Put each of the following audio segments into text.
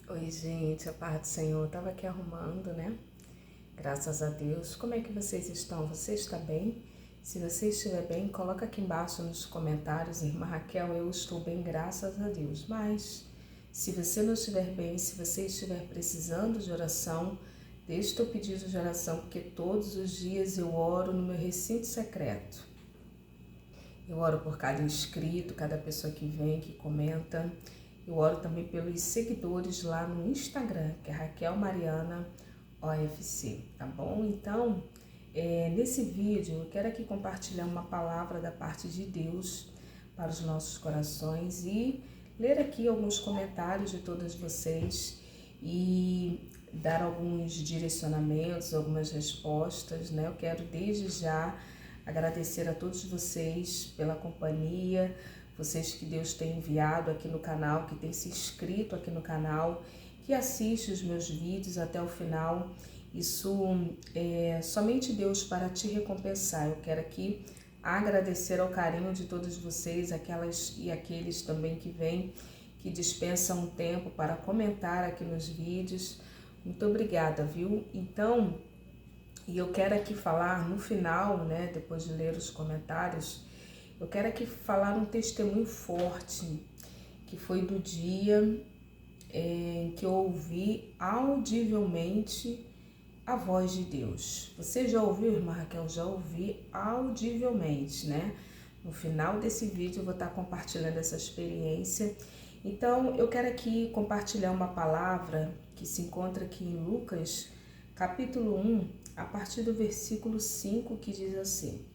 Oi, gente, a paz do Senhor. Eu tava aqui arrumando, né? Graças a Deus. Como é que vocês estão? Você está bem? Se você estiver bem, coloca aqui embaixo nos comentários, irmã Raquel, eu estou bem, graças a Deus. Mas, se você não estiver bem, se você estiver precisando de oração, deixe o teu pedido de oração, porque todos os dias eu oro no meu recinto secreto. Eu oro por cada inscrito, cada pessoa que vem, que comenta. Eu oro também pelos seguidores lá no Instagram, que é Raquel Mariana OFC, tá bom? Então, nesse vídeo eu quero aqui compartilhar uma palavra da parte de Deus para os nossos corações e ler aqui alguns comentários de todas vocês e dar alguns direcionamentos, algumas respostas, né? Eu quero desde já agradecer a todos vocês pela companhia, vocês que Deus tem enviado aqui no canal, que tem se inscrito aqui no canal, que assiste os meus vídeos até o final. Isso é somente Deus para te recompensar. Eu quero aqui agradecer ao carinho de todos vocês, aquelas e aqueles também que vêm, que dispensam um tempo para comentar aqui nos vídeos. Muito obrigada, viu? Então, e eu quero aqui falar no final, né, depois de ler os comentários, eu quero aqui falar um testemunho forte, que foi do dia em que eu ouvi audivelmente a voz de Deus. Você já ouviu, irmã Raquel? Já ouvi audivelmente, né? No final desse vídeo eu vou estar compartilhando essa experiência. Então, eu quero aqui compartilhar uma palavra que se encontra aqui em Lucas, capítulo 1, a partir do versículo 5, que diz assim: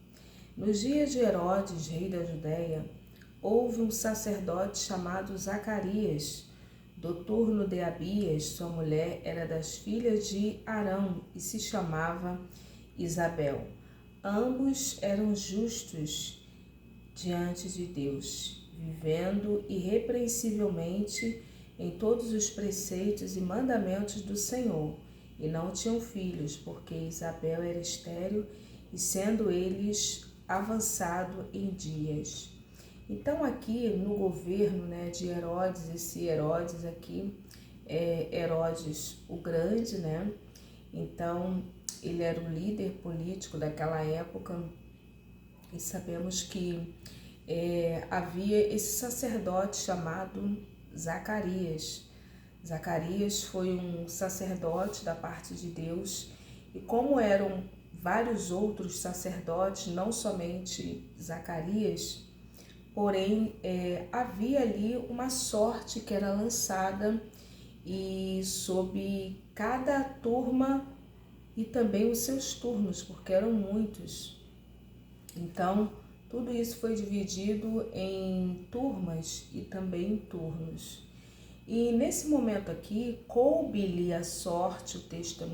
Nos dias de Herodes, rei da Judéia, houve um sacerdote chamado Zacarias, do turno de Abias. Sua mulher era das filhas de Arão e se chamava Isabel. Ambos eram justos diante de Deus, vivendo irrepreensivelmente em todos os preceitos e mandamentos do Senhor, e não tinham filhos, porque Isabel era estéril, e sendo eles avançado em dias. Então aqui no governo, né, de Herodes, esse Herodes aqui é Herodes o Grande, né? Então ele era o líder político daquela época e sabemos que havia esse sacerdote chamado Zacarias. Zacarias foi um sacerdote da parte de Deus e como eram vários outros sacerdotes, não somente Zacarias, porém havia ali uma sorte que era lançada e sob cada turma e também os seus turnos, porque eram muitos. Então, tudo isso foi dividido em turmas e também em turnos. E nesse momento aqui, coube-lhe a sorte, o texto é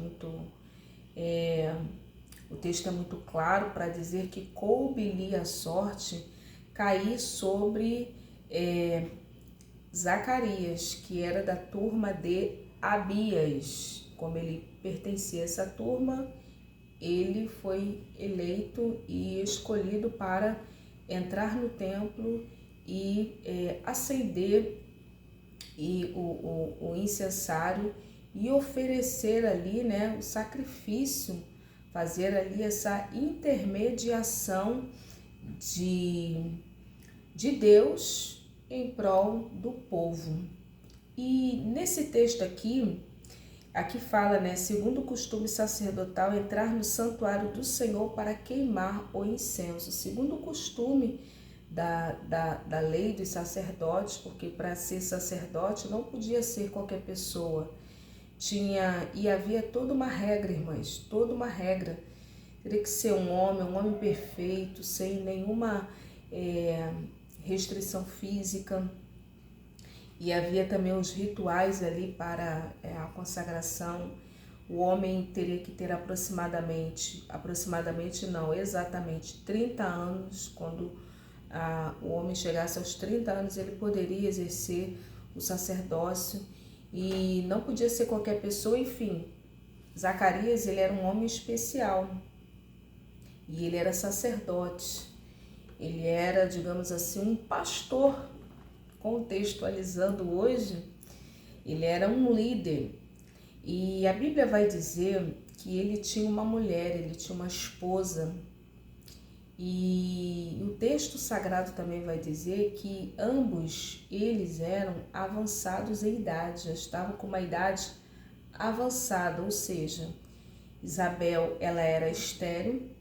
muito claro para dizer que coube-lhe a sorte cair sobre Zacarias, que era da turma de Abias. Como ele pertencia a essa turma, ele foi eleito e escolhido para entrar no templo e acender o incensário e oferecer ali, né, o sacrifício, fazer ali essa intermediação de Deus em prol do povo. E nesse texto aqui fala, né, segundo o costume sacerdotal, entrar no santuário do Senhor para queimar o incenso, segundo o costume da lei dos sacerdotes, porque para ser sacerdote não podia ser qualquer pessoa. Havia toda uma regra, irmãs, toda uma regra. Teria que ser um homem perfeito, sem nenhuma restrição física. E havia também os rituais ali para a consagração. O homem teria que ter exatamente 30 anos. Quando o homem chegasse aos 30 anos, ele poderia exercer o sacerdócio e não podia ser qualquer pessoa. Enfim, Zacarias, ele era um homem especial e ele era sacerdote. Ele era, digamos assim, um pastor, contextualizando hoje. ele era um líder. E a Bíblia vai dizer que ele tinha uma mulher, ele tinha uma esposa. E o texto sagrado também vai dizer que ambos eles eram avançados em idade, já estavam com uma idade avançada, ou seja, Isabel ela era estéril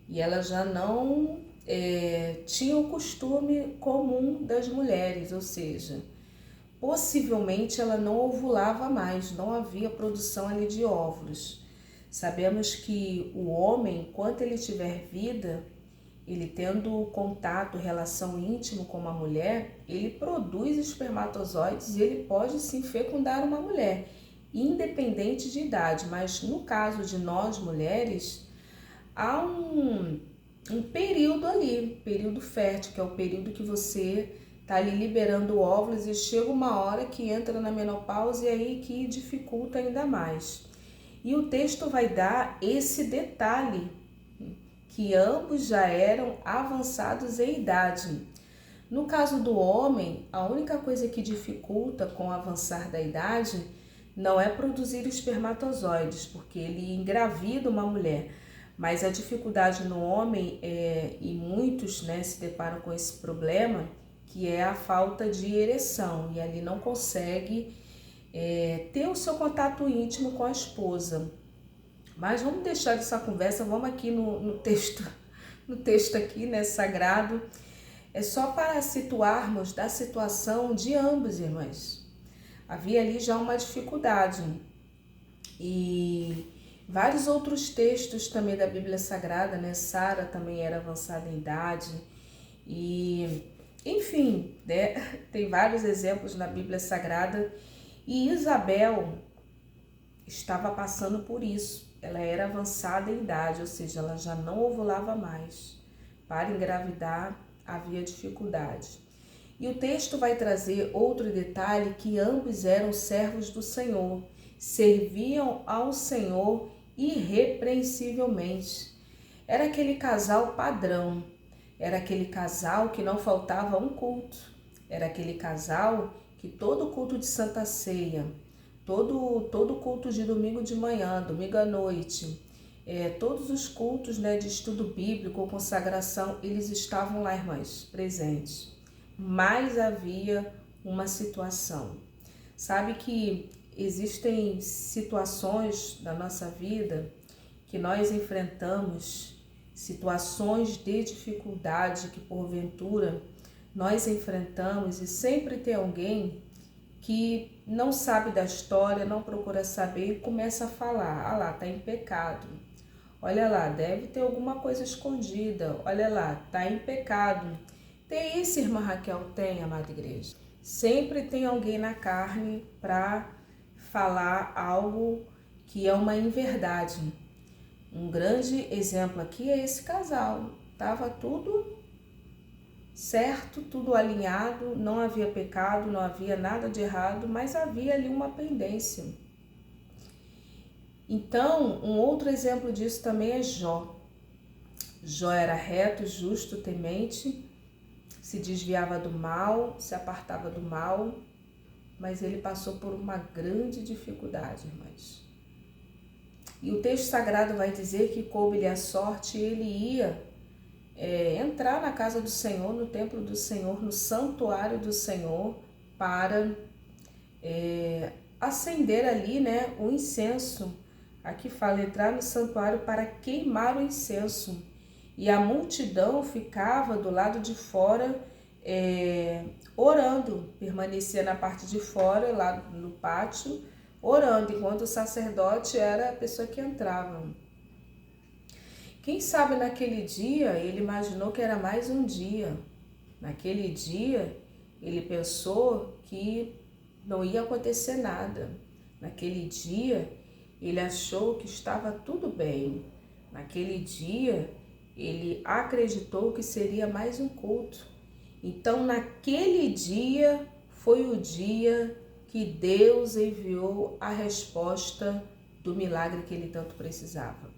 e ela já não tinha o costume comum das mulheres, ou seja, possivelmente ela não ovulava mais, não havia produção ali de óvulos. Sabemos que o homem, enquanto ele tiver vida, ele tendo contato, relação íntima com uma mulher, ele produz espermatozoides e ele pode sim fecundar uma mulher, independente de idade. Mas no caso de nós mulheres, há um período ali, período fértil, que é o período que você está ali liberando óvulos e chega uma hora que entra na menopausa e aí que dificulta ainda mais. E o texto vai dar esse detalhe, que ambos já eram avançados em idade. No caso do homem, a única coisa que dificulta com o avançar da idade não é produzir espermatozoides, porque ele engravida uma mulher. Mas a dificuldade no homem, e muitos se deparam com esse problema, que é a falta de ereção, e ali não consegue ter o seu contato íntimo com a esposa. Mas vamos deixar essa conversa, vamos aqui no texto aqui, sagrado. É só para situarmos da situação de ambos, irmãs. Havia ali já uma dificuldade. E vários outros textos também da Bíblia Sagrada, Sara também era avançada em idade. E, enfim, tem vários exemplos na Bíblia Sagrada. E Isabel estava passando por isso. Ela era avançada em idade, ou seja, ela já não ovulava mais. Para engravidar havia dificuldade. E o texto vai trazer outro detalhe, que ambos eram servos do Senhor, serviam ao Senhor irrepreensivelmente. Era aquele casal padrão, era aquele casal que não faltava um culto, era aquele casal que todo culto de Santa Ceia, todo culto de domingo de manhã, domingo à noite, todos os cultos de estudo bíblico, consagração, eles estavam lá, irmãs, presentes. Mas havia uma situação. Sabe que existem situações da nossa vida que nós enfrentamos, situações de dificuldade que porventura nós enfrentamos, e sempre tem alguém que não sabe da história, não procura saber e começa a falar: ah lá, tá em pecado, olha lá, deve ter alguma coisa escondida, olha lá, tá em pecado. Tem isso, irmã Raquel? Tem, amada igreja. Sempre tem alguém na carne para falar algo que é uma inverdade. Um grande exemplo aqui é esse casal. Tava tudo certo, tudo alinhado, não havia pecado, não havia nada de errado, mas havia ali uma pendência. Então, um outro exemplo disso também é Jó. Jó era reto, justo, temente, se desviava do mal, se apartava do mal, mas ele passou por uma grande dificuldade, irmãs. E o texto sagrado vai dizer que coube-lhe a sorte e ele ia entrar na casa do Senhor, no templo do Senhor, no santuário do Senhor, para acender ali o incenso. Aqui fala entrar no santuário para queimar o incenso. E a multidão ficava do lado de fora orando, permanecia na parte de fora, lá no pátio, orando, enquanto o sacerdote era a pessoa que entrava. Quem sabe naquele dia ele imaginou que era mais um dia. Naquele dia ele pensou que não ia acontecer nada. Naquele dia ele achou que estava tudo bem. Naquele dia ele acreditou que seria mais um culto. Então naquele dia foi o dia que Deus enviou a resposta do milagre que ele tanto precisava.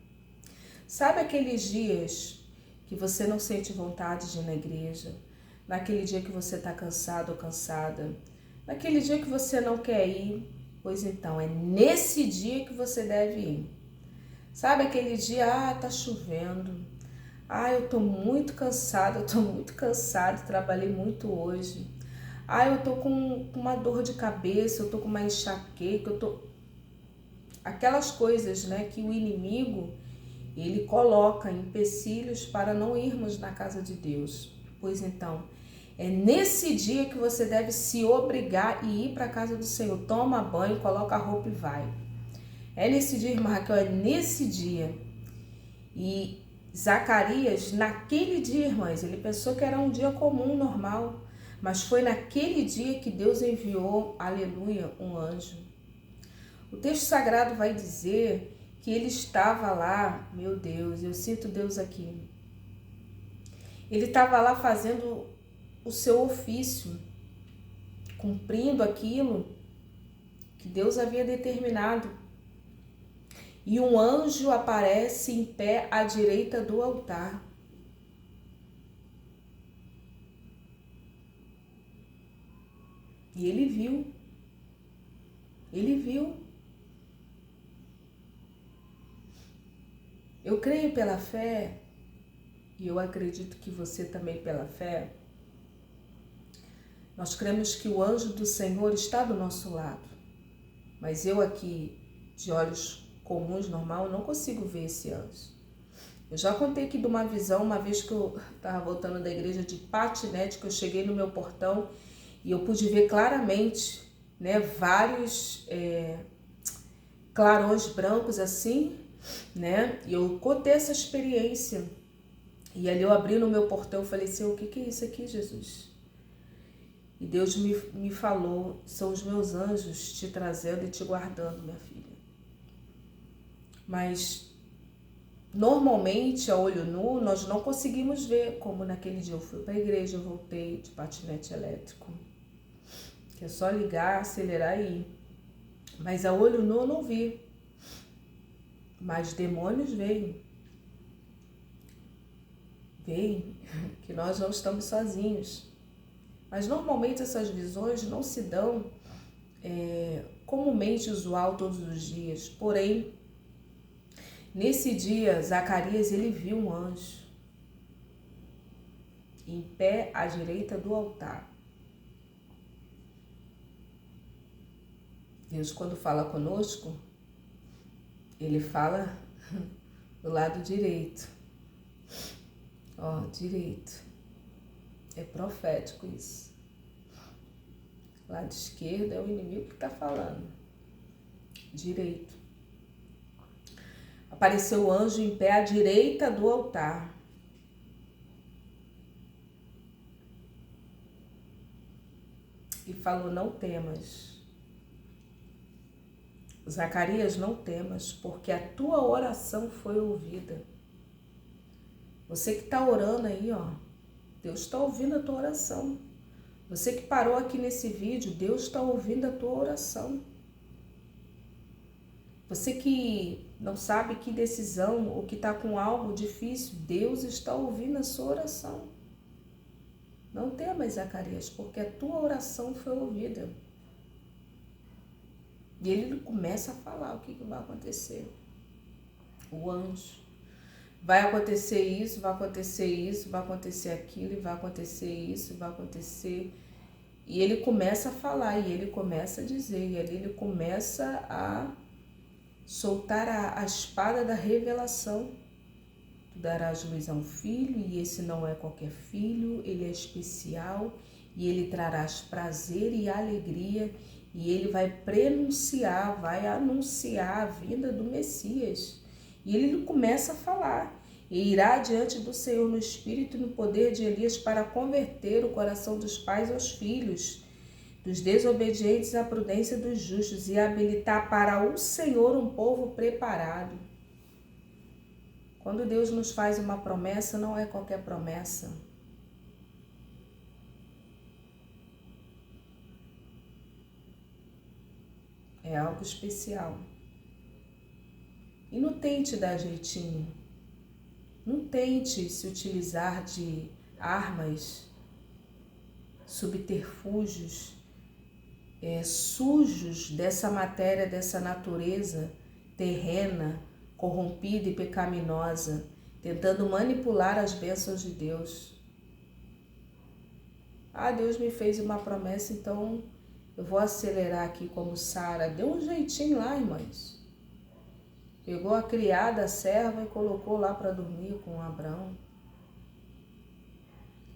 Sabe aqueles dias que você não sente vontade de ir na igreja? Naquele dia que você está cansado ou cansada? Naquele dia que você não quer ir? Pois então, é nesse dia que você deve ir. Sabe aquele dia, tá chovendo, eu tô muito cansado, trabalhei muito hoje. Eu tô com uma dor de cabeça, eu tô com uma enxaqueca, Aquelas coisas, né, que o inimigo, ele coloca empecilhos para não irmos na casa de Deus. Pois então, é nesse dia que você deve se obrigar e ir para a casa do Senhor. Toma banho, coloca a roupa e vai. É nesse dia, irmã Raquel, é nesse dia. E Zacarias, naquele dia, irmãs, ele pensou que era um dia comum, normal. Mas foi naquele dia que Deus enviou, aleluia, um anjo. O texto sagrado vai dizer que ele estava lá, meu Deus, eu sinto Deus aqui. Ele estava lá fazendo o seu ofício, cumprindo aquilo que Deus havia determinado. E um anjo aparece em pé à direita do altar. E ele viu. Eu creio pela fé, e eu acredito que você também pela fé, nós cremos que o anjo do Senhor está do nosso lado. Mas eu aqui, de olhos comuns, normal, não consigo ver esse anjo. Eu já contei aqui de uma visão, uma vez que eu estava voltando da igreja de patinete, que eu cheguei no meu portão e eu pude ver claramente, né, vários clarões brancos assim, né? E eu contei essa experiência. E ali eu abri no meu portão e falei, Senhor, o que é isso aqui, Jesus? E Deus me falou, são os meus anjos te trazendo e te guardando, minha filha. Mas normalmente, a olho nu, nós não conseguimos ver, como naquele dia eu fui para a igreja, eu voltei de patinete elétrico, que é só ligar, acelerar e ir. Mas a olho nu eu não vi. Mas demônios veem, que nós não estamos sozinhos. Mas normalmente essas visões não se dão comumente usual todos os dias. Porém, nesse dia, Zacarias, ele viu um anjo em pé à direita do altar. Deus, quando fala conosco, ele fala do lado direito. Direito. É profético isso. Lado esquerdo é o inimigo que está falando. Direito. Apareceu o anjo em pé à direita do altar. E falou, não temas. Zacarias, não temas, porque a tua oração foi ouvida. Você que está orando aí, Deus está ouvindo a tua oração. Você que parou aqui nesse vídeo, Deus está ouvindo a tua oração. Você que não sabe que decisão ou que está com algo difícil, Deus está ouvindo a sua oração. Não temas, Zacarias, porque a tua oração foi ouvida. E ele começa a falar o que vai acontecer. O anjo. Vai acontecer isso, vai acontecer isso, vai acontecer aquilo, e vai acontecer isso, vai acontecer. E ele começa a falar, e ele começa a dizer, e ali ele começa a soltar a espada da revelação. Tu darás luz a um filho, e esse não é qualquer filho, ele é especial, e ele trarás prazer e alegria, e ele vai prenunciar, vai anunciar a vinda do Messias. E ele começa a falar, e irá diante do Senhor no espírito e no poder de Elias para converter o coração dos pais aos filhos, dos desobedientes à prudência dos justos, e habilitar para o Senhor um povo preparado. Quando Deus nos faz uma promessa, não é qualquer promessa. É algo especial. E não tente dar jeitinho. Não tente se utilizar de armas, subterfúgios, sujos dessa matéria, dessa natureza terrena, corrompida e pecaminosa, tentando manipular as bênçãos de Deus. Deus me fez uma promessa, então eu vou acelerar aqui como Sara. Deu um jeitinho lá, irmãs. Pegou a criada, a serva, e colocou lá para dormir com Abraão.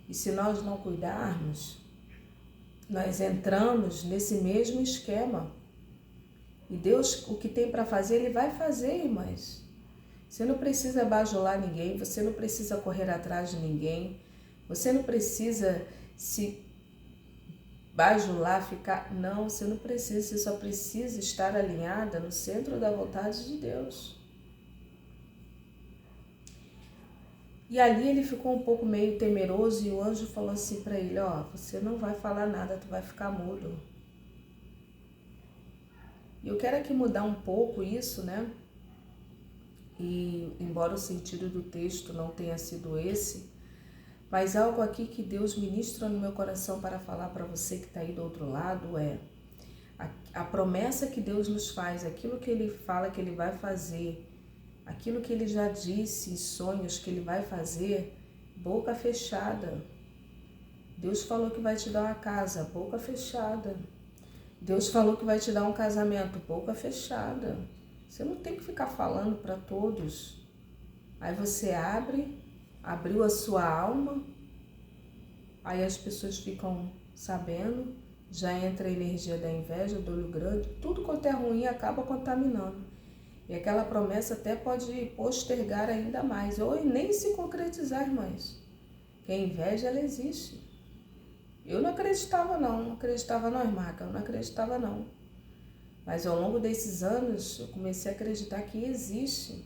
E se nós não cuidarmos, nós entramos nesse mesmo esquema. E Deus, o que tem para fazer, Ele vai fazer, irmãs. Você não precisa bajular ninguém, você não precisa correr atrás de ninguém, você não precisa se bajular, ficar... Não, você não precisa, você só precisa estar alinhada no centro da vontade de Deus. E ali ele ficou um pouco meio temeroso e o anjo falou assim para ele, você não vai falar nada, tu vai ficar mudo. E eu quero aqui mudar um pouco isso, né? E embora o sentido do texto não tenha sido esse, mas algo aqui que Deus ministra no meu coração para falar para você que está aí do outro lado é a promessa que Deus nos faz, aquilo que Ele fala que Ele vai fazer, aquilo que Ele já disse em sonhos que Ele vai fazer, boca fechada. Deus falou que vai te dar uma casa, boca fechada. Deus falou que vai te dar um casamento, boca fechada. Você não tem que ficar falando para todos. Aí você abriu a sua alma, aí as pessoas ficam sabendo, já entra a energia da inveja, do olho grande, tudo quanto é ruim acaba contaminando. E aquela promessa até pode postergar ainda mais, ou nem se concretizar, irmãs. Que a inveja, ela existe. Eu não acreditava não, irmã Raquel, eu não acreditava não. Mas ao longo desses anos, eu comecei a acreditar que existe.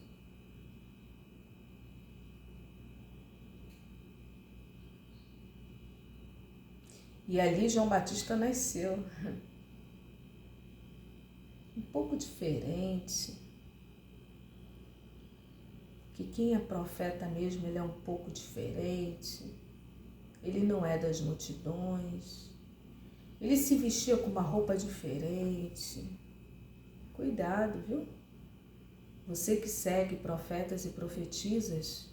E ali João Batista nasceu. Um pouco diferente. Que quem é profeta mesmo, ele é um pouco diferente. Ele não é das multidões. Ele se vestia com uma roupa diferente. Cuidado, viu? Você que segue profetas e profetisas,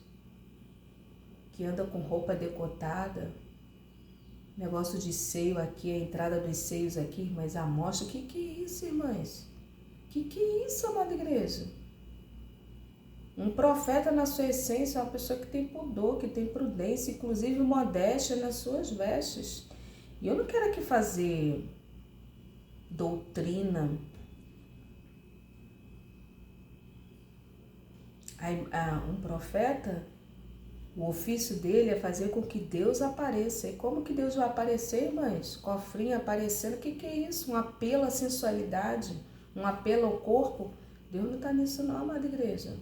que anda com roupa decotada, negócio de seio aqui, a entrada dos seios aqui, mas a mostra, que é isso, irmãs? Que é isso, amada igreja? Um profeta na sua essência é uma pessoa que tem pudor, que tem prudência, inclusive modéstia nas suas vestes. E eu não quero aqui fazer doutrina. Um profeta, o ofício dele é fazer com que Deus apareça. E como que Deus vai aparecer, irmãs? Cofrinho aparecendo, o que é isso? Um apelo à sensualidade, um apelo ao corpo? Deus não está nisso não, amada igreja.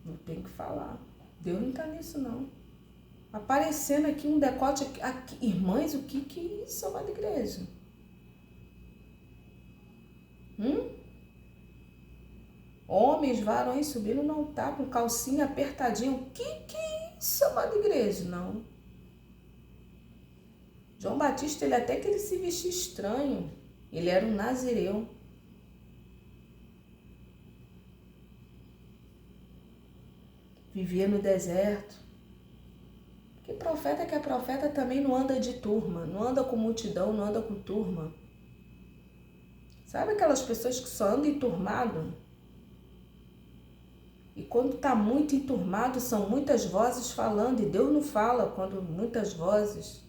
Não tem que falar. Deus não está nisso não. Aparecendo aqui um decote aqui. Irmãs, o que é isso, amada igreja? Homens, varões subindo no altar com calcinha apertadinha. O que é isso, amada igreja? Não. João Batista, até que ele se vestia estranho. Ele era um nazireu. Vivia no deserto. Que é profeta também não anda de turma, não anda com multidão, não anda com turma. Sabe aquelas pessoas que só andam enturmado? E quando está muito enturmado, são muitas vozes falando, e Deus não fala quando muitas vozes.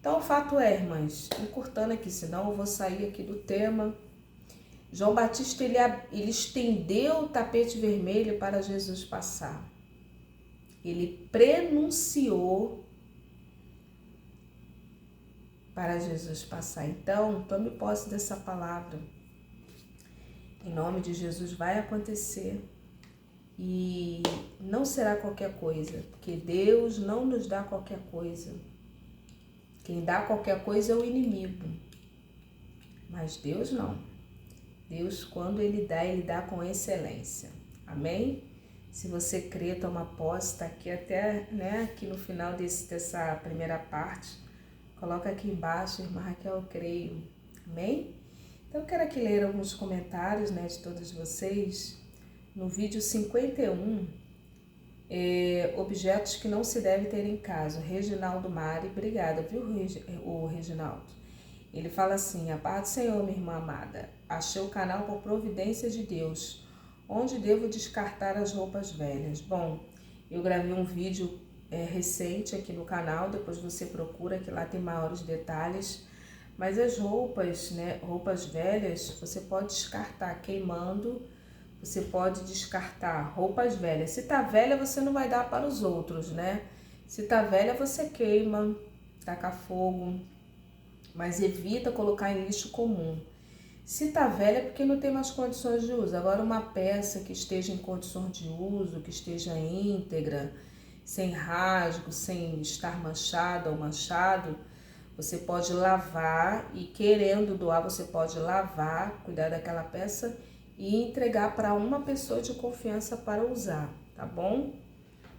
Então o fato é, irmãs, encurtando aqui, senão eu vou sair aqui do tema. João Batista, ele estendeu o tapete vermelho para Jesus passar. Ele prenunciou para Jesus passar. Então, tome posse dessa palavra. Em nome de Jesus vai acontecer. E não será qualquer coisa, porque Deus não nos dá qualquer coisa. Quem dá qualquer coisa é o inimigo. Mas Deus não. Deus, quando Ele dá com excelência. Amém? Se você crê, toma posse, está aqui até, aqui no final dessa primeira parte, Coloca aqui embaixo, irmã Raquel, eu creio. Amém? Então eu quero aqui ler alguns comentários, né, de todos vocês. No vídeo 51, objetos que não se deve ter em casa. Reginaldo Mari, obrigada, viu, o Reginaldo? Ele fala assim: a paz do Senhor, minha irmã amada. Achei o canal por providência de Deus. Onde devo descartar as roupas velhas? Bom, eu gravei um vídeo recente aqui no canal, depois você procura, que lá tem maiores detalhes. Mas as roupas, né, roupas velhas, você pode descartar queimando, você pode descartar roupas velhas. Se tá velha, você não vai dar para os outros, né? Se tá velha, você queima, taca fogo, mas evita colocar em lixo comum. Se tá velha é porque não tem mais condições de uso. Agora uma peça que esteja em condições de uso, que esteja íntegra, sem rasgo, sem estar manchada ou manchado, você pode lavar e, querendo doar, você pode lavar, cuidar daquela peça e entregar para uma pessoa de confiança para usar, tá bom?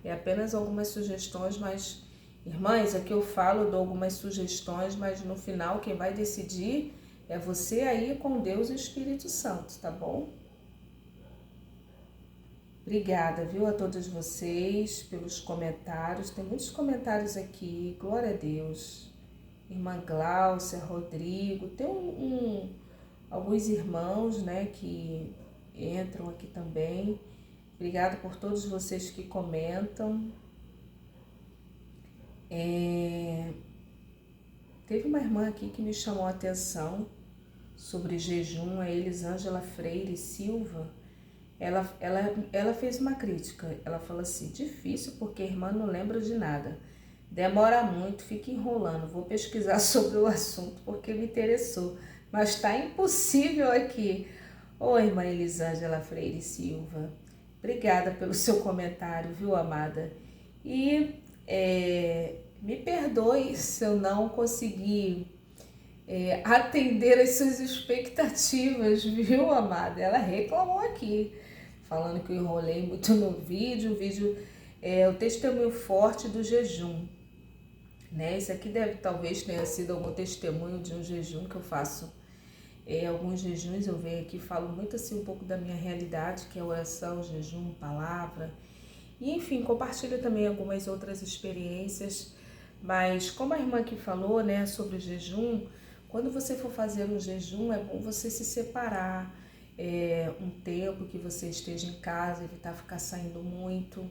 É apenas algumas sugestões, mas, irmãs, aqui eu falo, dou algumas sugestões, mas no final quem vai decidir é você aí com Deus e o Espírito Santo, tá bom? Obrigada, viu, a todos vocês pelos comentários. Tem muitos comentários aqui, glória a Deus. Irmã Gláucia, Rodrigo, tem alguns irmãos, né, que entram aqui também. Obrigada por todos vocês que comentam. Teve uma irmã aqui que me chamou a atenção sobre jejum, a Elisângela Freire Silva. Ela fez uma crítica, ela falou assim: difícil porque a irmã não lembra de nada, demora muito, fica enrolando, vou pesquisar sobre o assunto porque me interessou, mas está impossível aqui. Ô irmã Elisângela Freire Silva, obrigada pelo seu comentário, viu, amada? E me perdoe se eu não consegui atender as suas expectativas, viu, amada? Ela reclamou aqui, falando que eu enrolei muito no vídeo. O vídeo é o testemunho forte do jejum, né? Isso aqui talvez tenha sido algum testemunho de um jejum que eu faço. Alguns jejuns eu venho aqui e falo muito assim um pouco da minha realidade, que é oração, jejum, palavra. E enfim, compartilho também algumas outras experiências. Mas como a irmã aqui falou, né, sobre o jejum, quando você for fazer um jejum, é bom você se separar, um tempo que você esteja em casa, evitar ficar saindo muito,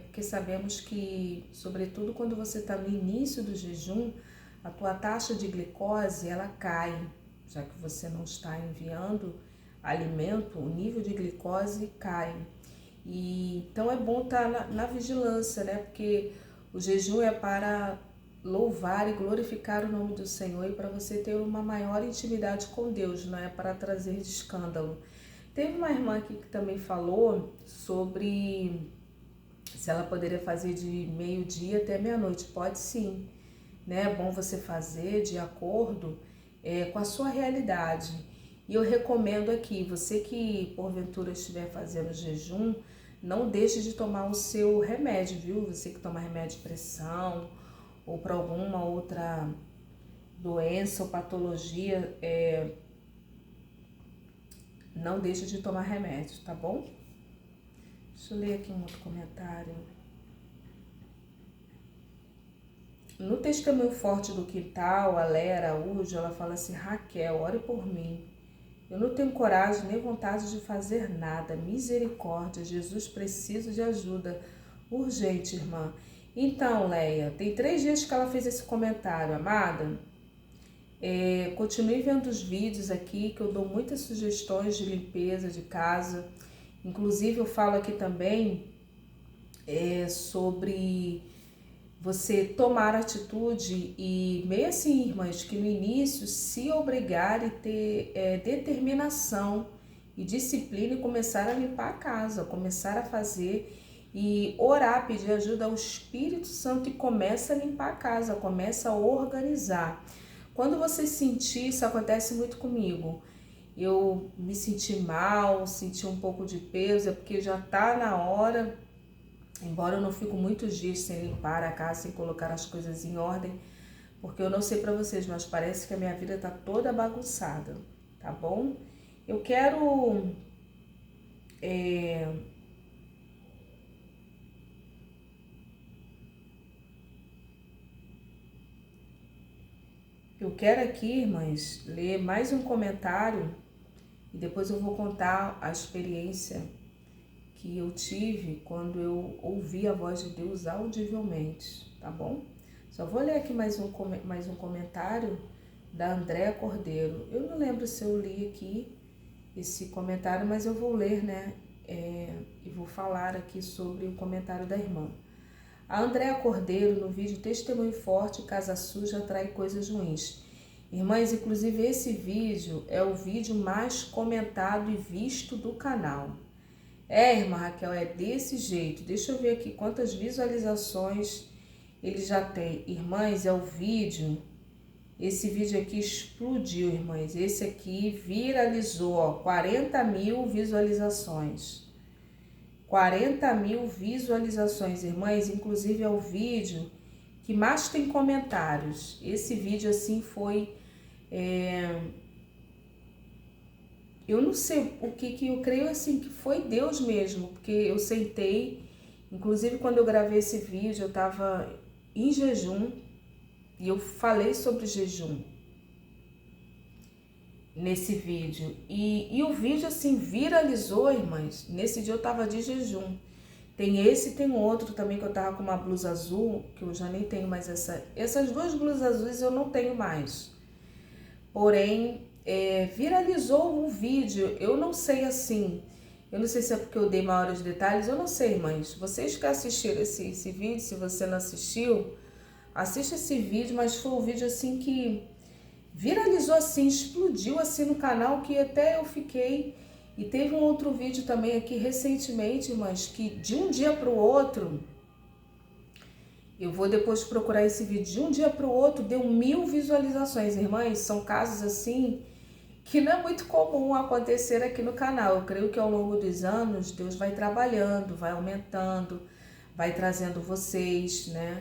porque sabemos que, sobretudo quando você está no início do jejum, a tua taxa de glicose, ela cai, já que você não está enviando alimento, o nível de glicose cai. E então é bom estar na vigilância, né? Porque o jejum é para louvar e glorificar o nome do Senhor e para você ter uma maior intimidade com Deus, não é para trazer de escândalo. Teve uma irmã aqui que também falou sobre se ela poderia fazer de meio-dia até meia-noite. Pode sim, né? É bom você fazer de acordo com a sua realidade. E eu recomendo aqui, você que porventura estiver fazendo jejum, não deixe de tomar o seu remédio, viu? Você que toma remédio de pressão ou para alguma outra doença ou patologia, não deixe de tomar remédio, tá bom? Deixa eu ler aqui um outro comentário. No testemunho forte do quintal, a Léa Araújo, ela fala assim: Raquel, ore por mim. Eu não tenho coragem nem vontade de fazer nada. Misericórdia, Jesus, preciso de ajuda. Urgente, irmã. Então, Leia, tem 3 dias que ela fez esse comentário, amada. Continue vendo os vídeos aqui, que eu dou muitas sugestões de limpeza de casa. Inclusive, eu falo aqui também sobre você tomar atitude e, meio assim, irmãs, que no início se obrigar e ter determinação e disciplina e começar a limpar a casa, começar a fazer e orar, pedir ajuda ao Espírito Santo e começa a limpar a casa, começa a organizar. Quando você sentir, isso acontece muito comigo, eu me senti mal, senti um pouco de peso, é porque já tá na hora. Embora eu não fico muitos dias sem limpar a casa, sem colocar as coisas em ordem, porque eu não sei para vocês, mas parece que a minha vida tá toda bagunçada, tá bom? Eu quero aqui, irmãs, ler mais um comentário e depois eu vou contar a experiência que eu tive quando eu ouvi a voz de Deus audivelmente, tá bom? Só vou ler aqui mais um comentário da Andréa Cordeiro. Eu não lembro se eu li aqui esse comentário, mas eu vou ler, né? E vou falar aqui sobre o comentário da irmã. A Andréa Cordeiro, no vídeo Testemunho Forte, Casa Suja atrai coisas ruins. Irmãs, inclusive esse vídeo é o vídeo mais comentado e visto do canal. Irmã Raquel, é desse jeito. Deixa eu ver aqui quantas visualizações ele já tem. Irmãs, é o vídeo. Esse vídeo aqui explodiu, irmãs. Esse aqui viralizou, ó, 40 mil visualizações. 40 mil visualizações, irmãs. Inclusive é o vídeo que mais tem comentários. Esse vídeo, assim, foi... Eu não sei o que eu creio, assim, que foi Deus mesmo, porque eu sentei, inclusive quando eu gravei esse vídeo, eu estava em jejum e eu falei sobre jejum nesse vídeo. E o vídeo, assim, viralizou, irmãs. Nesse dia eu estava de jejum. Tem esse e tem outro também que eu tava com uma blusa azul, que eu já nem tenho mais essas duas blusas azuis eu não tenho mais. Porém, viralizou um vídeo, eu não sei assim, eu não sei se é porque eu dei maiores detalhes, eu não sei, irmãs. Vocês que assistiram esse vídeo, se você não assistiu, assista esse vídeo, mas foi um vídeo assim que viralizou assim, explodiu assim no canal, que até eu fiquei... E teve um outro vídeo também aqui recentemente, irmãs, que de um dia para o outro, eu vou depois procurar esse vídeo, de um dia para o outro deu 1000 visualizações, irmãs. São casos assim que não é muito comum acontecer aqui no canal. Eu creio que ao longo dos anos Deus vai trabalhando, vai aumentando, vai trazendo vocês, né?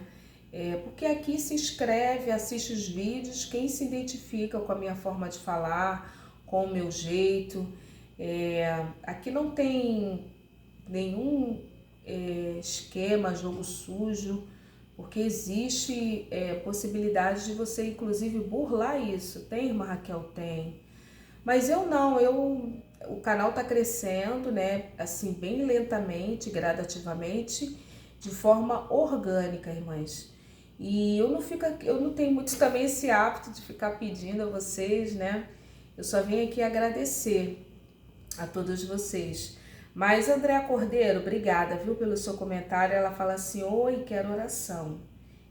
Porque aqui se inscreve, assiste os vídeos, quem se identifica com a minha forma de falar, com o meu jeito. Aqui não tem nenhum esquema, jogo sujo, porque existe possibilidade de você inclusive burlar isso. Tem, irmã Raquel? Tem. Mas eu não, o canal tá crescendo, né? Assim, bem lentamente, gradativamente, de forma orgânica, irmãs. E eu não tenho muito também esse hábito de ficar pedindo a vocês, né? Eu só vim aqui agradecer a todos vocês. Mas Andréa Cordeiro, obrigada, viu, pelo seu comentário. Ela fala assim: oi, quero oração.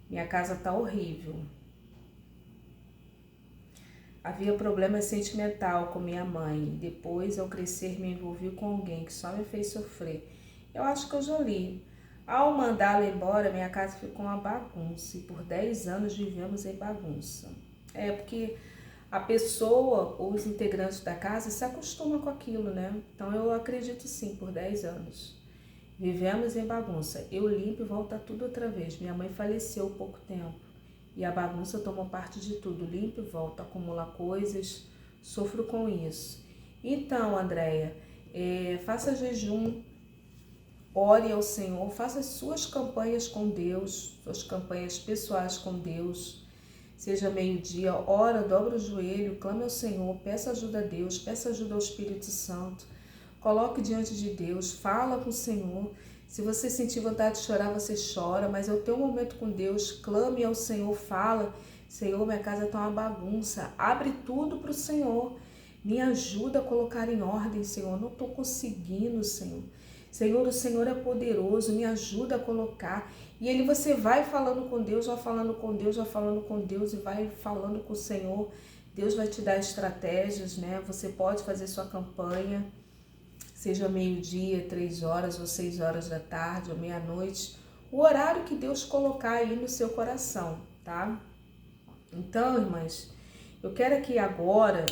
Minha casa tá horrível. Havia problema sentimental com minha mãe. Depois, ao crescer, me envolvi com alguém que só me fez sofrer. Eu acho que eu já li. Ao mandá-la embora, minha casa ficou uma bagunça. E por 10 anos vivemos em bagunça. Porque a pessoa ou os integrantes da casa se acostumam com aquilo, né? Então eu acredito sim, por 10 anos. Vivemos em bagunça. Eu limpo e volta tudo outra vez. Minha mãe faleceu há pouco tempo. E a bagunça tomou parte de tudo. Limpo e volta, acumula coisas, sofro com isso. Então, Andréia, faça jejum, ore ao Senhor, faça as suas campanhas com Deus, suas campanhas pessoais com Deus. Seja meio-dia, ora, dobra o joelho, clame ao Senhor, peça ajuda a Deus, peça ajuda ao Espírito Santo. Coloque diante de Deus, fala com o Senhor. Se você sentir vontade de chorar, você chora, mas é o teu momento com Deus. Clame ao Senhor, fala: Senhor, minha casa está uma bagunça. Abre tudo para o Senhor. Me ajuda a colocar em ordem, Senhor. Não estou conseguindo, Senhor. Senhor, o Senhor é poderoso, me ajuda a colocar. E você vai falando com Deus, vai falando com Deus, vai falando com Deus e vai falando com o Senhor. Deus vai te dar estratégias, né? Você pode fazer sua campanha, seja meio-dia, 3 horas ou 6 horas da tarde ou meia-noite, o horário que Deus colocar aí no seu coração, tá? Então, irmãs, eu quero aqui agora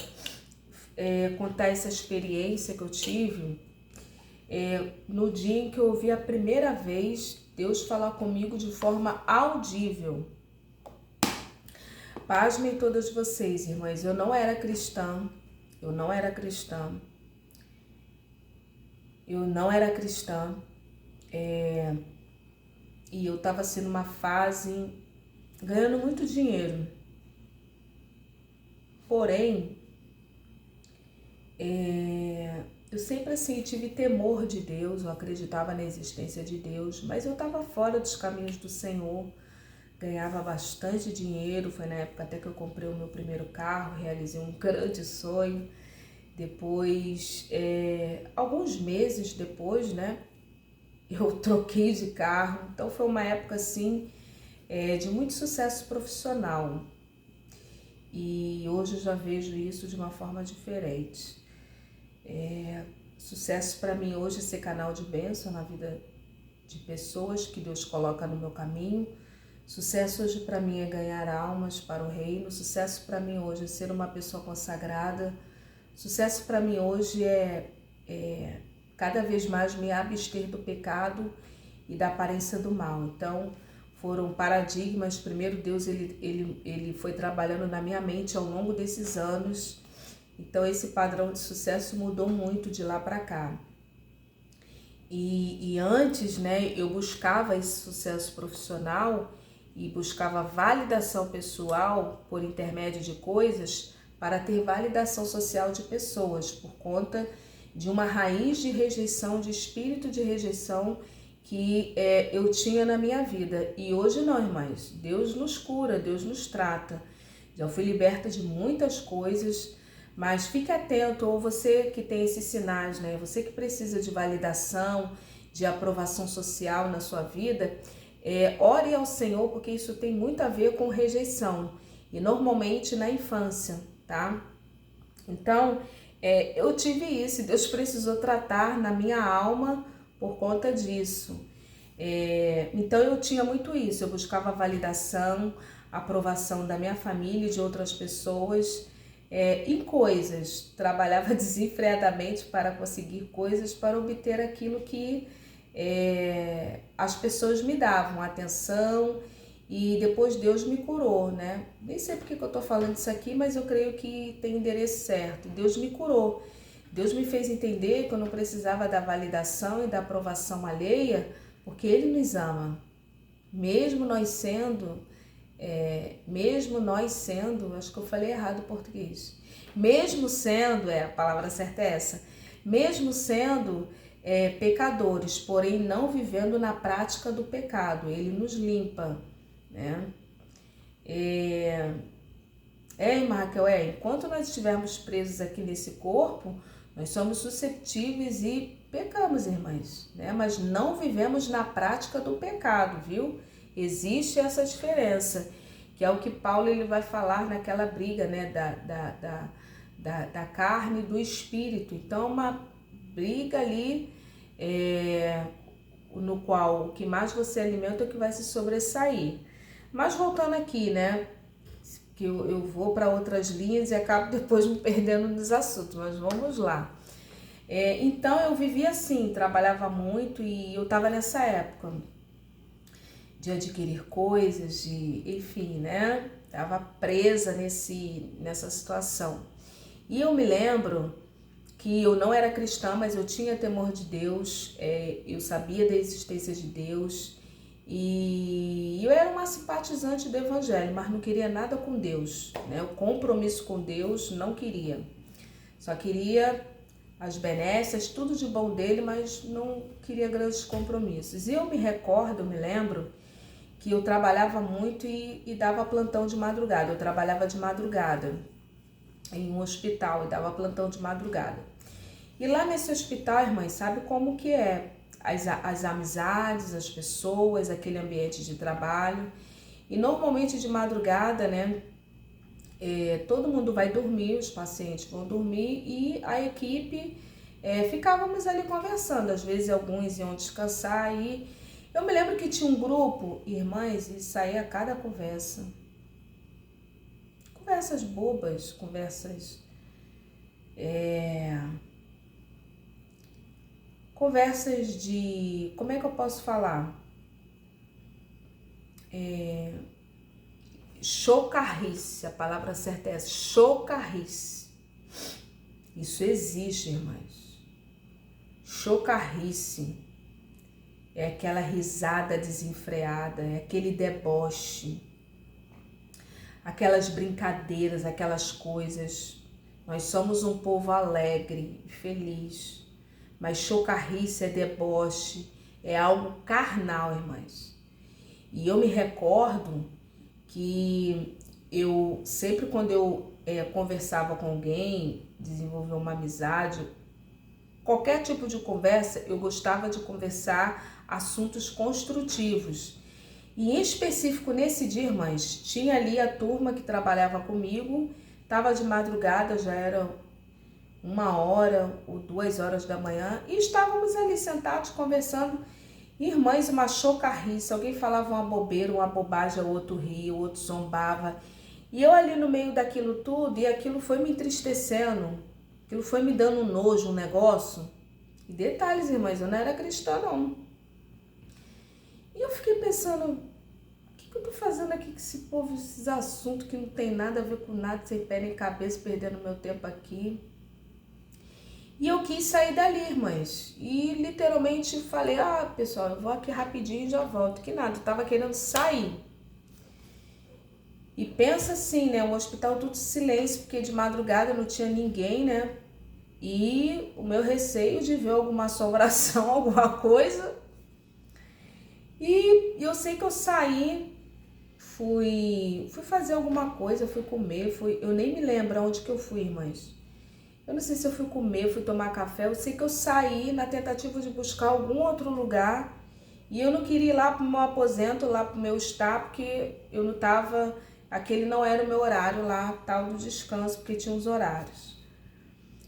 contar essa experiência que eu tive no dia em que eu ouvi a primeira vez Deus falar comigo de forma audível. Pasmem todas vocês, irmãs, eu não era cristã, eu não era cristã, e eu estava assim numa fase ganhando muito dinheiro. Porém, eu sempre assim tive temor de Deus, eu acreditava na existência de Deus, mas eu estava fora dos caminhos do Senhor, ganhava bastante dinheiro, foi na época até que eu comprei o meu primeiro carro, realizei um grande sonho. Depois, alguns meses depois, né, eu troquei de carro, então foi uma época assim de muito sucesso profissional. E hoje eu já vejo isso de uma forma diferente. Sucesso para mim hoje é ser canal de bênção na vida de pessoas que Deus coloca no meu caminho. Sucesso hoje para mim é ganhar almas para o reino. Sucesso para mim hoje é ser uma pessoa consagrada. Sucesso para mim hoje é cada vez mais me abster do pecado e da aparência do mal. Então, foram paradigmas. Primeiro, Deus ele foi trabalhando na minha mente ao longo desses anos. Então, esse padrão de sucesso mudou muito de lá para cá. E antes, né, eu buscava esse sucesso profissional e buscava validação pessoal por intermédio de coisas para ter validação social de pessoas, por conta de uma raiz de rejeição, de espírito de rejeição que eu tinha na minha vida. E hoje não, irmãs, Deus nos cura, Deus nos trata. Já fui liberta de muitas coisas, mas fique atento, ou você que tem esses sinais, né? Você que precisa de validação, de aprovação social na sua vida, ore ao Senhor, porque isso tem muito a ver com rejeição, e normalmente na infância, tá? Então, eu tive isso, Deus precisou tratar na minha alma por conta disso. Então eu tinha muito isso, eu buscava validação, aprovação da minha família e de outras pessoas em coisas, trabalhava desenfreadamente para conseguir coisas, para obter aquilo que as pessoas me davam, atenção, e depois Deus me curou, né? Nem sei porque que eu tô falando isso aqui, mas eu creio que tem endereço certo. Deus me curou. Deus me fez entender que eu não precisava da validação e da aprovação alheia, porque Ele nos ama. Mesmo nós sendo, acho que eu falei errado o português. Mesmo sendo, a palavra certa é essa, mesmo sendo pecadores, porém não vivendo na prática do pecado, Ele nos limpa, né? Irmã Raquel, enquanto nós estivermos presos aqui nesse corpo, nós somos susceptíveis e pecamos, irmãs, né? Mas não vivemos na prática do pecado, viu? Existe essa diferença, que é o que Paulo ele vai falar naquela briga, né? Da carne e do espírito. Então, uma briga ali no qual o que mais você alimenta é o que vai se sobressair. Mas voltando aqui, né? Que eu vou para outras linhas e acabo depois me perdendo nos assuntos, mas vamos lá. Então eu vivia assim, trabalhava muito e eu estava nessa época de adquirir coisas, enfim, né? Estava presa nessa situação. E eu me lembro que eu não era cristã, mas eu tinha temor de Deus, eu sabia da existência de Deus, e eu era uma simpatizante do Evangelho, mas não queria nada com Deus, né? O compromisso com Deus não queria. Só queria as benécias, tudo de bom dele, mas não queria grandes compromissos. E eu me lembro que eu trabalhava muito e dava plantão de madrugada. Eu trabalhava de madrugada em um hospital e dava plantão de madrugada. E lá nesse hospital, irmãs, sabe como que é? As amizades, as pessoas, aquele ambiente de trabalho. E normalmente de madrugada, né, todo mundo vai dormir, os pacientes vão dormir e a equipe ficávamos ali conversando. Às vezes alguns iam descansar e eu me lembro que tinha um grupo, irmãs, e saía cada conversa. Conversas bobas, conversas de, como é que eu posso falar? chocarrice, a palavra certa é essa, chocarrice. Isso existe, irmãs. Chocarrice é aquela risada desenfreada, é aquele deboche, aquelas brincadeiras, aquelas coisas. Nós somos um povo alegre, feliz, mas chocarrice é deboche, é algo carnal, irmãs. E eu me recordo que eu sempre quando eu conversava com alguém, desenvolvia uma amizade, qualquer tipo de conversa, eu gostava de conversar assuntos construtivos. E em específico nesse dia, irmãs, tinha ali a turma que trabalhava comigo, estava de madrugada, já era 1h ou 2h da manhã, e estávamos ali sentados conversando. Irmãs, uma chocarrice, alguém falava uma bobeira, uma bobagem, o outro ria, o outro zombava. E eu ali no meio daquilo tudo, e aquilo foi me entristecendo, aquilo foi me dando um nojo, um negócio. E detalhes, irmãs, eu não era cristã, não. E eu fiquei pensando, o que eu tô fazendo aqui com esse povo, esses assuntos que não tem nada a ver com nada, sem pé nem cabeça, perdendo meu tempo aqui. E eu quis sair dali, irmãs. E literalmente falei, pessoal, eu vou aqui rapidinho e já volto. Que nada, eu tava querendo sair. E pensa assim, né, o hospital tudo silêncio, porque de madrugada não tinha ninguém, né? E o meu receio de ver alguma assombração, alguma coisa. E eu sei que eu saí, fui fazer alguma coisa, fui comer, eu nem me lembro onde que eu fui, irmãs. Eu não sei se eu fui comer, fui tomar café, eu sei que eu saí na tentativa de buscar algum outro lugar e eu não queria ir lá pro meu aposento, lá pro meu estar, porque eu não tava, aquele não era o meu horário lá, tal do descanso, porque tinha uns horários.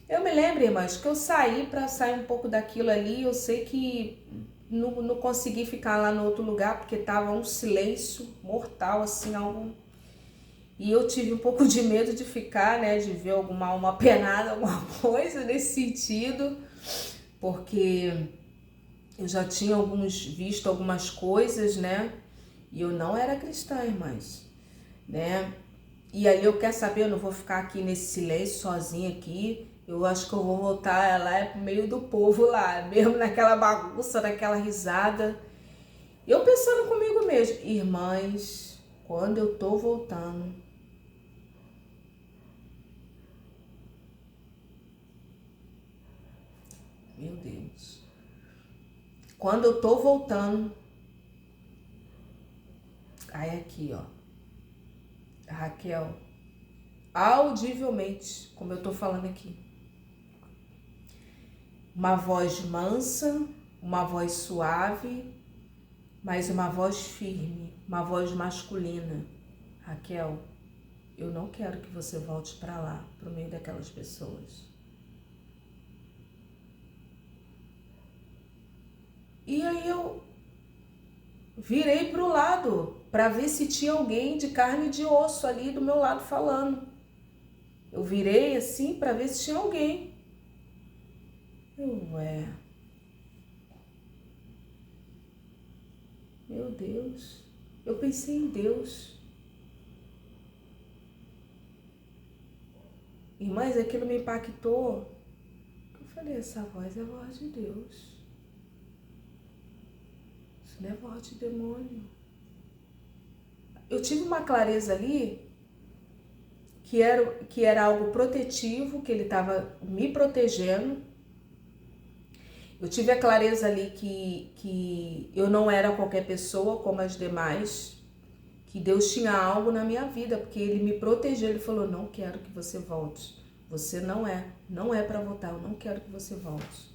Eu me lembro, irmãs, que eu saí para sair um pouco daquilo ali, eu sei que não consegui ficar lá no outro lugar, porque tava um silêncio mortal, assim, algo... E eu tive um pouco de medo de ficar, né, de ver alguma alma penada, alguma coisa nesse sentido, porque eu já tinha visto algumas coisas, né, e eu não era cristã, irmãs, né, e aí eu quero saber, eu não vou ficar aqui nesse silêncio sozinha aqui, eu acho que eu vou voltar lá pro meio do povo lá, mesmo naquela bagunça, naquela risada, eu pensando comigo mesmo, irmãs, quando eu tô voltando, meu Deus. Quando eu tô voltando, aí aqui, ó, Raquel, audivelmente, como eu tô falando aqui, uma voz mansa, uma voz suave, mas uma voz firme, uma voz masculina. Raquel, eu não quero que você volte para lá, pro meio daquelas pessoas. E aí eu virei pro lado para ver se tinha alguém de carne e de osso ali do meu lado falando. Eu virei assim para ver se tinha alguém. Meu Deus. Eu pensei em Deus. Irmãs, aquilo me impactou. Eu falei, essa voz é a voz de Deus. Isso não é voz de demônio. Eu tive uma clareza ali que era algo protetivo, que ele estava me protegendo. Eu tive a clareza ali que eu não era qualquer pessoa como as demais, que Deus tinha algo na minha vida, porque ele me protegeu, ele falou, não quero que você volte, você não é para voltar, eu não quero que você volte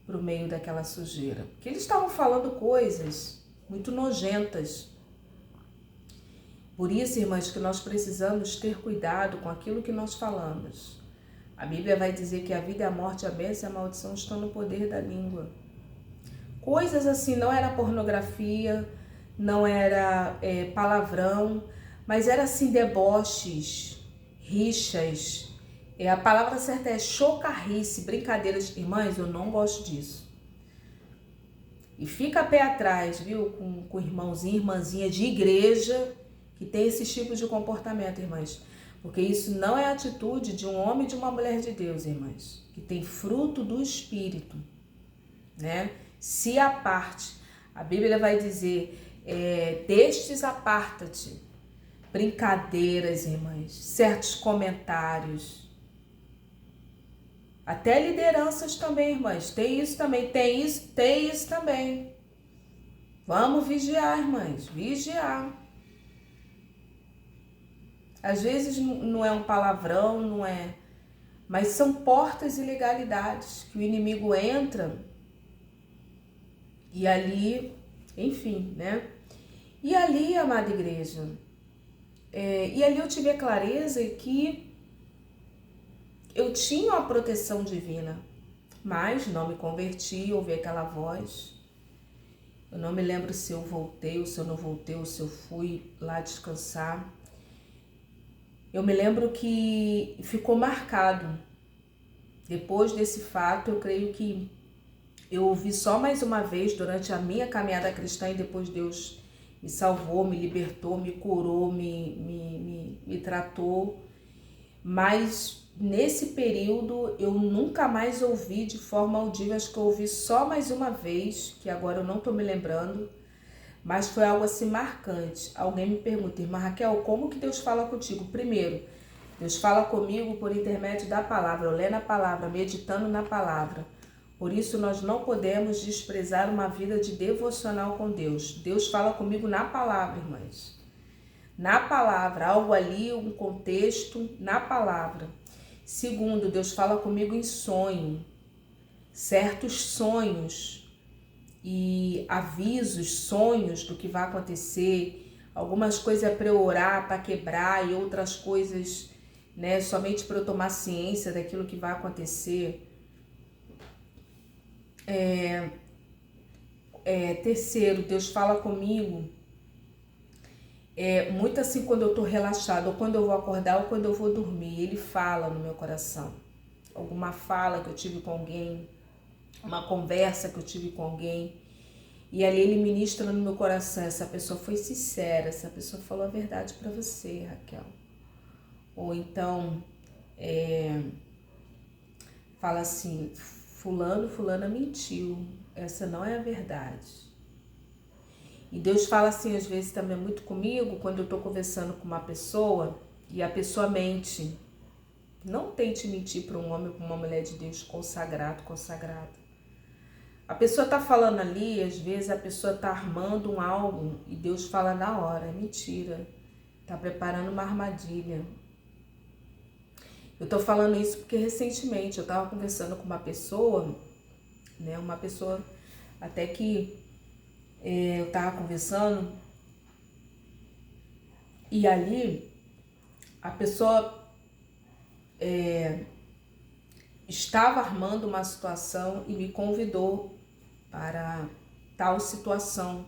pro meio daquela sujeira. Porque eles estavam falando coisas muito nojentas. Por isso, irmãs, que nós precisamos ter cuidado com aquilo que nós falamos. A Bíblia vai dizer que a vida e a morte, a bênção e a maldição estão no poder da língua. Coisas assim, não era pornografia, não era palavrão, mas era assim deboches, rixas. A palavra certa é chocarrice, brincadeiras. Irmãs, eu não gosto disso. E fica a pé atrás, viu, com irmãozinho, irmãzinha de igreja que tem esse tipo de comportamento, irmãs. Porque isso não é atitude de um homem e de uma mulher de Deus, irmãs, que tem fruto do Espírito, né? Se aparte. A Bíblia vai dizer, destes aparta-te. Brincadeiras, irmãs, certos comentários. Até lideranças também, irmãs. Tem isso também, tem isso também. Vamos vigiar, irmãs, vigiar. Às vezes não é um palavrão, não é... Mas são portas e ilegalidades que o inimigo entra e ali, enfim, né? E ali, amada igreja, e ali eu tive a clareza que eu tinha uma proteção divina, mas não me converti, ouvi aquela voz. Eu não me lembro se eu voltei, ou se eu não voltei, ou se eu fui lá descansar. Eu me lembro que ficou marcado. Depois desse fato, eu creio que eu ouvi só mais uma vez durante a minha caminhada cristã e depois Deus me salvou, me libertou, me curou, me tratou. Mas nesse período eu nunca mais ouvi de forma audível, acho que eu ouvi só mais uma vez, que agora eu não estou me lembrando, mas foi algo assim marcante. Alguém me pergunta, irmã Raquel, como que Deus fala contigo? Primeiro, Deus fala comigo por intermédio da palavra, eu lendo a palavra, meditando na palavra. Por isso nós não podemos desprezar uma vida de devocional com Deus. Deus fala comigo na palavra, irmãs. Na palavra, algo ali, um contexto, na palavra. Segundo, Deus fala comigo em sonho, certos sonhos e avisos, sonhos do que vai acontecer, algumas coisas para eu orar, para quebrar e outras coisas, né, somente para eu tomar ciência daquilo que vai acontecer. Terceiro, Deus fala comigo muito assim quando eu estou relaxada, ou quando eu vou acordar, ou quando eu vou dormir. Ele fala no meu coração. Alguma fala que eu tive com alguém, uma conversa que eu tive com alguém, e ali ele ministra no meu coração, essa pessoa foi sincera, essa pessoa falou a verdade para você, Raquel. Ou então, fala assim, fulana mentiu, essa não é a verdade. E Deus fala assim, às vezes também muito comigo, quando eu estou conversando com uma pessoa, e a pessoa mente. Não tente mentir para um homem ou para uma mulher de Deus consagrado. A pessoa está falando ali, às vezes a pessoa está armando um algo e Deus fala na hora, é mentira. Está preparando uma armadilha. Eu estou falando isso porque recentemente eu estava conversando com uma pessoa, né? Uma pessoa até que eu estava conversando e ali a pessoa estava armando uma situação e me convidou para tal situação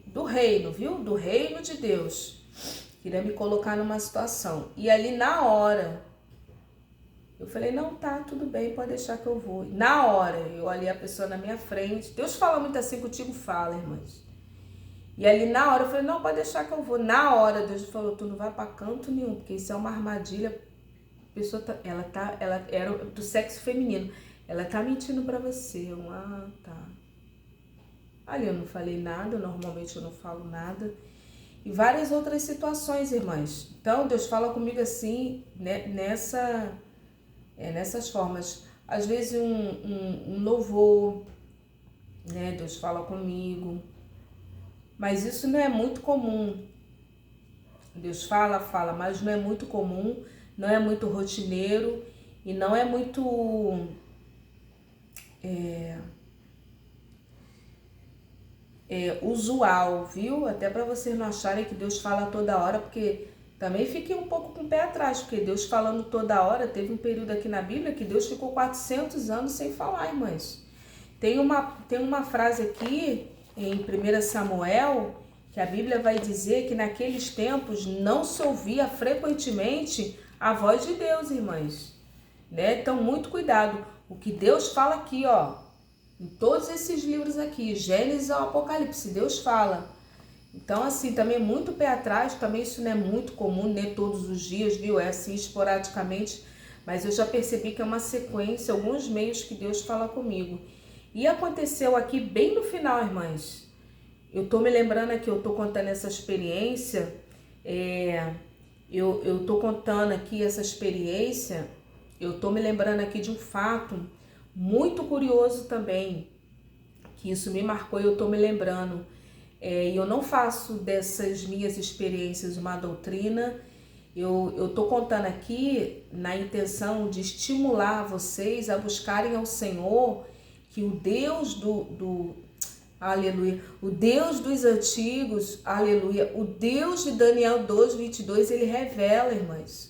do reino, viu? Do reino de Deus. Queria me colocar numa situação. E ali na hora, eu falei, não, tá, tudo bem, pode deixar que eu vou. Na hora, eu olhei a pessoa na minha frente. Deus fala muito assim, contigo fala, irmãs. E ali na hora, eu falei, não, pode deixar que eu vou. Na hora, Deus falou, tu não vai pra canto nenhum, porque isso é uma armadilha. A pessoa, ela era do sexo feminino. Ela tá mentindo pra você. Tá. Ali eu não falei nada, normalmente eu não falo nada. E várias outras situações, irmãs. Então, Deus fala comigo assim, né, nessas formas. Às vezes um louvor, né, Deus fala comigo. Mas isso não é muito comum. Deus fala, mas não é muito comum, não é muito rotineiro e não é muito usual, viu? Até para vocês não acharem que Deus fala toda hora, porque também fiquei um pouco com o pé atrás, porque Deus falando toda hora, teve um período aqui na Bíblia que Deus ficou 400 anos sem falar, irmãs. Tem uma frase aqui em 1 Samuel, que a Bíblia vai dizer que naqueles tempos não se ouvia frequentemente a voz de Deus, irmãs. Né? Então, muito cuidado. O que Deus fala aqui, ó, em todos esses livros aqui, Gênesis ao Apocalipse, Deus fala. Então, assim, também muito pé atrás, também isso não é muito comum, nem todos os dias, viu? É assim, esporadicamente, mas eu já percebi que é uma sequência, alguns meios que Deus fala comigo. E aconteceu aqui bem no final, irmãs. Eu tô me lembrando aqui, eu tô contando essa experiência, eu tô contando aqui essa experiência, eu tô me lembrando aqui de um fato muito curioso também, que isso me marcou e eu tô me lembrando. E eu não faço dessas minhas experiências uma doutrina, eu tô contando aqui na intenção de estimular vocês a buscarem ao Senhor, que o Deus aleluia, o Deus dos antigos, aleluia, o Deus de Daniel 2:22, ele revela, irmãs.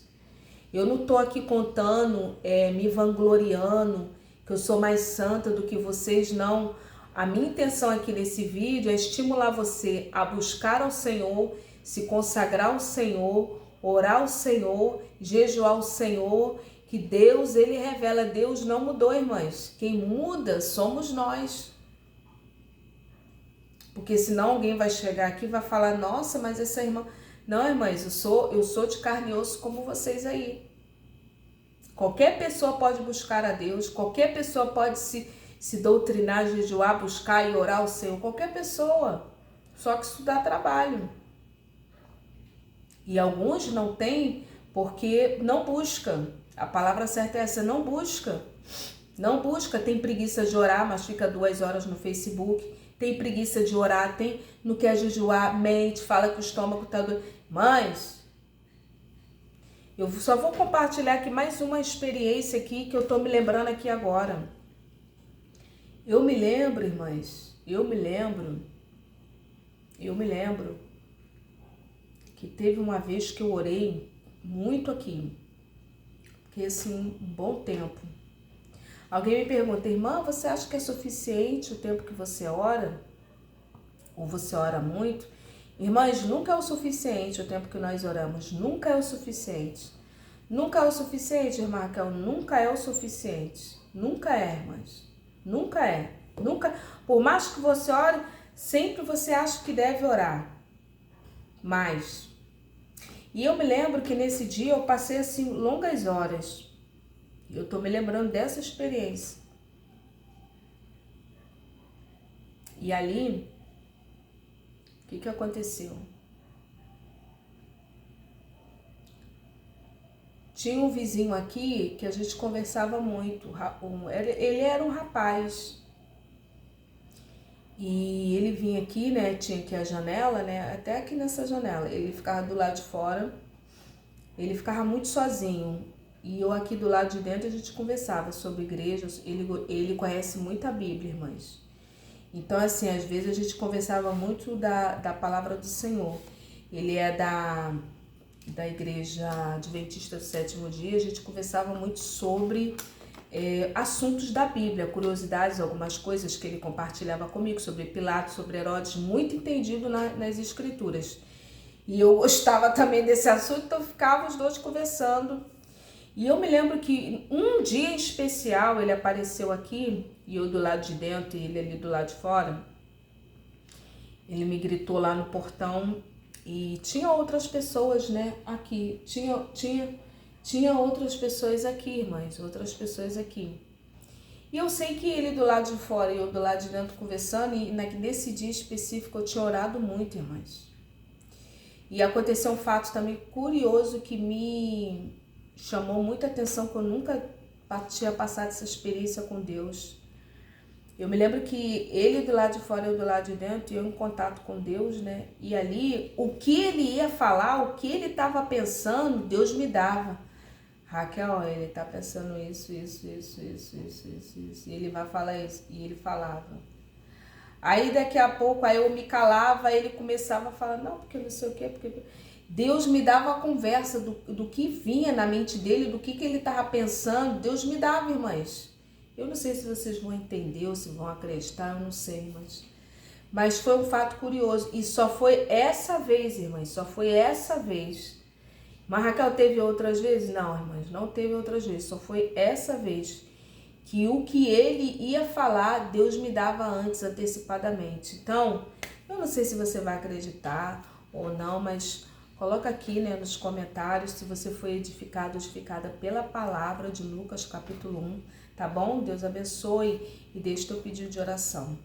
Eu não tô aqui contando, me vangloriando, que eu sou mais santa do que vocês, não. A minha intenção aqui nesse vídeo é estimular você a buscar ao Senhor, se consagrar ao Senhor, orar ao Senhor, jejuar ao Senhor, que Deus, ele revela. Deus não mudou, irmãs. Quem muda somos nós. Porque senão alguém vai chegar aqui e vai falar, nossa, mas essa irmã... Não, irmãs, eu sou de carne e osso como vocês aí. Qualquer pessoa pode buscar a Deus, qualquer pessoa pode se doutrinar, jejuar, buscar e orar ao Senhor, qualquer pessoa, só que isso dá trabalho. E alguns não têm porque não buscam. A palavra certa é essa, não busca. Não busca, tem preguiça de orar, mas fica 2 horas no Facebook, tem preguiça de orar, não quer jejuar, mente, fala que o estômago está doendo. Mas eu só vou compartilhar aqui mais uma experiência aqui que eu tô me lembrando aqui agora. Eu me lembro, irmãs, eu me lembro que teve uma vez que eu orei muito aqui, porque assim, um bom tempo. Alguém me pergunta, irmã, você acha que é suficiente o tempo que você ora? Ou você ora muito? Irmãs, nunca é o suficiente o tempo que nós oramos, nunca é o suficiente. Nunca é o suficiente, irmã Raquel, nunca é o suficiente. Nunca é, irmãs. Nunca é. Nunca, por mais que você ore, sempre você acha que deve orar mais. E eu me lembro que nesse dia eu passei assim longas horas. Eu tô me lembrando dessa experiência. E ali, o que aconteceu? Tinha um vizinho aqui que a gente conversava muito. Ele era um rapaz. E ele vinha aqui, né? Tinha aqui a janela, né? Até aqui nessa janela. Ele ficava do lado de fora. Ele ficava muito sozinho. E eu aqui do lado de dentro a gente conversava sobre igrejas. Ele conhece muito a Bíblia, irmãs. Então, assim, às vezes a gente conversava muito da palavra do Senhor. Ele é da Igreja Adventista do Sétimo Dia. A gente conversava muito sobre assuntos da Bíblia, curiosidades, algumas coisas que ele compartilhava comigo sobre Pilatos, sobre Herodes, muito entendido nas Escrituras. E eu gostava também desse assunto, então ficava os dois conversando. E eu me lembro que um dia em especial ele apareceu aqui, e eu do lado de dentro e ele ali do lado de fora. Ele me gritou lá no portão e tinha outras pessoas, né, aqui. Tinha outras pessoas aqui, irmãs, outras pessoas aqui. E eu sei que ele do lado de fora e eu do lado de dentro conversando, e nesse dia específico eu tinha orado muito, irmãs. E aconteceu um fato também curioso que me chamou muita atenção, que eu nunca tinha passado essa experiência com Deus. Eu me lembro que ele do lado de fora e eu do lado de dentro, eu em contato com Deus, né? E ali, o que ele ia falar, o que ele estava pensando, Deus me dava. Raquel, ele tá pensando isso. E ele vai falar isso. E ele falava. Aí daqui a pouco, aí eu me calava, aí ele começava a falar, não, porque não sei o quê, porque... Deus me dava a conversa do que vinha na mente dele, do que ele estava pensando. Deus me dava, irmãs. Eu não sei se vocês vão entender ou se vão acreditar, eu não sei, irmãs. Mas foi um fato curioso. E só foi essa vez, irmãs, só foi essa vez. Mas Raquel teve outras vezes? Não, irmãs, não teve outras vezes. Só foi essa vez que o que ele ia falar, Deus me dava antes, antecipadamente. Então, eu não sei se você vai acreditar ou não, mas coloca aqui, né, nos comentários se você foi edificado, edificada pela palavra de Lucas capítulo 1, tá bom? Deus abençoe e deixe teu pedido de oração.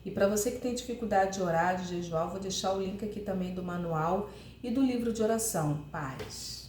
E para você que tem dificuldade de orar, de jejuar, vou deixar o link aqui também do manual e do livro de oração. Paz.